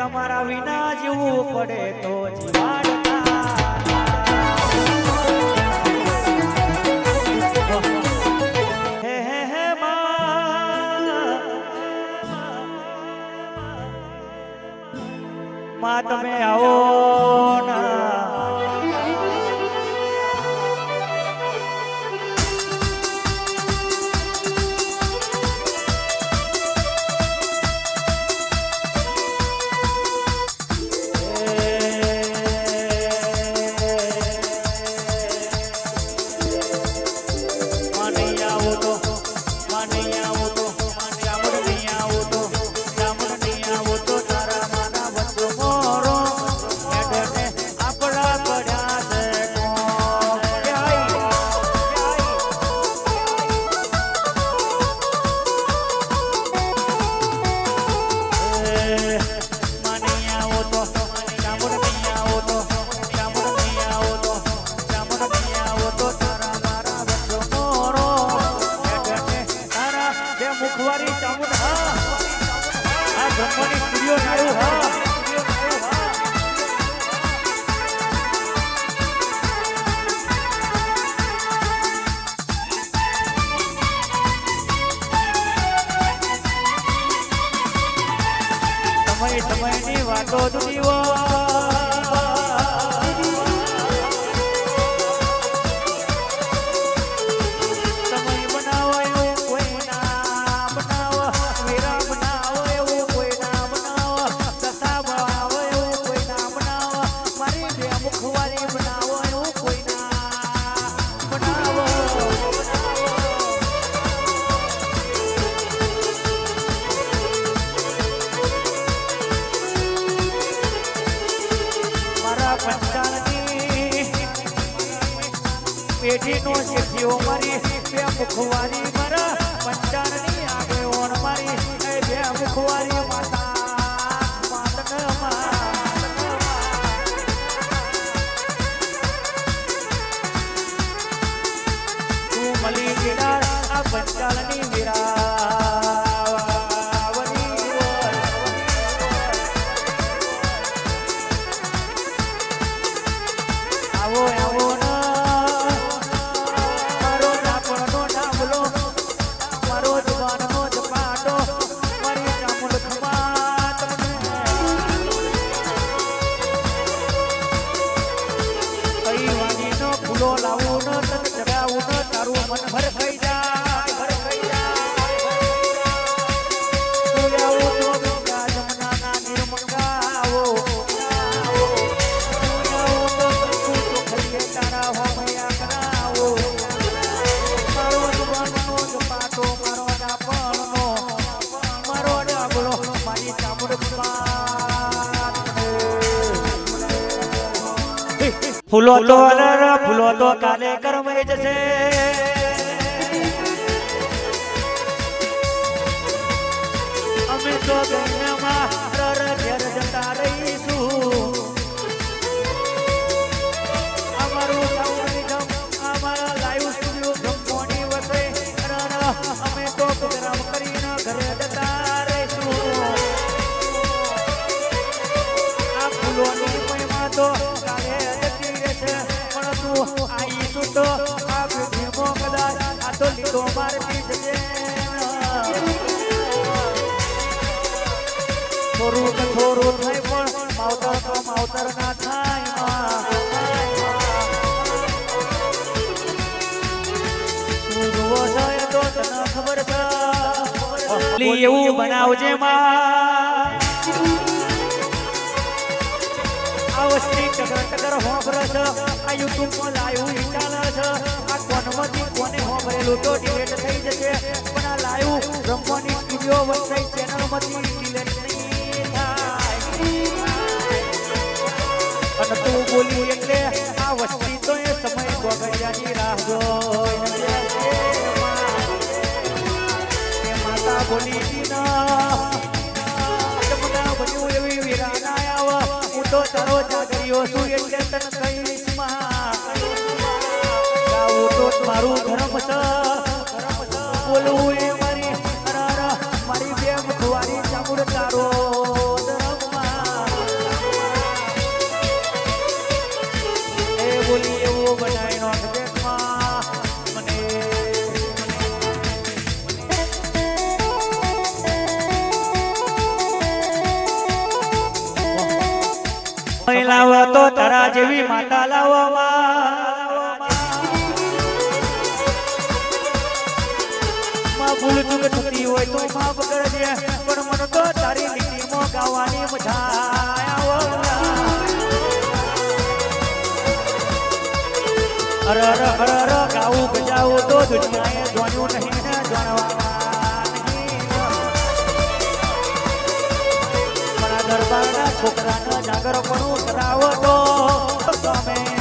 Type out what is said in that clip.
તમારા વિના જીવવું પડે તો જીવાડતા હે હે હે માં તમે આવો ના મુખવારી ચામુંડ હા આ બ્રહ્માની સ્ટુડિયો નાયું હા સમયની વાતો દુનિયો પેઢીનો શેઠીઓ મારી બે મુખવારી મારા પંચાણની આગળ ઓણ મારી બે મુખવારી માતા તું મળી ગેડાર આ પંચાણની વીરા આવો આવો લાવું ન તને જગાવું ન તારું મન ભર થઈ જાય ભર થઈ જાય તું આવો તો ગંગા જમનાના નિર્મંગાવો તું આવો તો તું ખરીએ તારા હોમયા કરાવો મારો જવાનનો જપાટો મારો ડાપણનો મારો ડાબળો મારી ચામુંડ ફૂલો તો ફૂલો તો કાલે કરમાઈ જશે અમે તો ગંગામાં ઘેર જતા રહીશું અમારું અમારા લાઈવ સ્ટુડિયો ગમવાની વસે અમે તો પ્રોગ્રામ કરીને ઘરે જતા રહીશું આ ફૂલોની મહિમા તો કાલે આઈશું તો આ ભીમો કદાચ આ તો લીધો મારતી જશે થોડું કે થોડું થાય પણ માવતર તો માવતર ના થાય તું જુઓ છે તો તને ખબર છે એવું બનાવજે માં આ વસ્તી ટકર ટકર હોંભરસ આ યુટ્યુબ માં લાઈવ ચાલે છે આ કોનમાંથી કોને હોંભરેલું તો ડિલેટ થઈ જશે પણ આ લાઈવ રમવાની સ્ટુડિયો વસાઈ ચેનલ માંથી ડિલેટ નહીં થાય અને તું બોલી એટલે આ વસ્તી તો એ સમય ગોગડિયાની રાહ જોઈ માતા બોલી દીના જમના બન્યું એવી વીરાના આવ હું તો તારો જાગરીયો છું એટલે તને કહીશ માં ગાવું તો મારું ધર્મ છે બોલવું એ મારી મારી બે મુખવારી ચામુંડ તારો ધર્મ માં લાવો તો તારા જેવી માતા લાવો માં ભૂલ ચૂક થતી હોય તો માફ કરજે પણ મને તો તારી લીટીમાં ગાવાની મજા આવો અરે અરે અરે અરે ગાવું ગજાવું તો દુનિયાએ જોયું નહીં ને જાણવાના નહીં મારા દરબારના છોકરાને જાગર પણ કરાવો તો તમે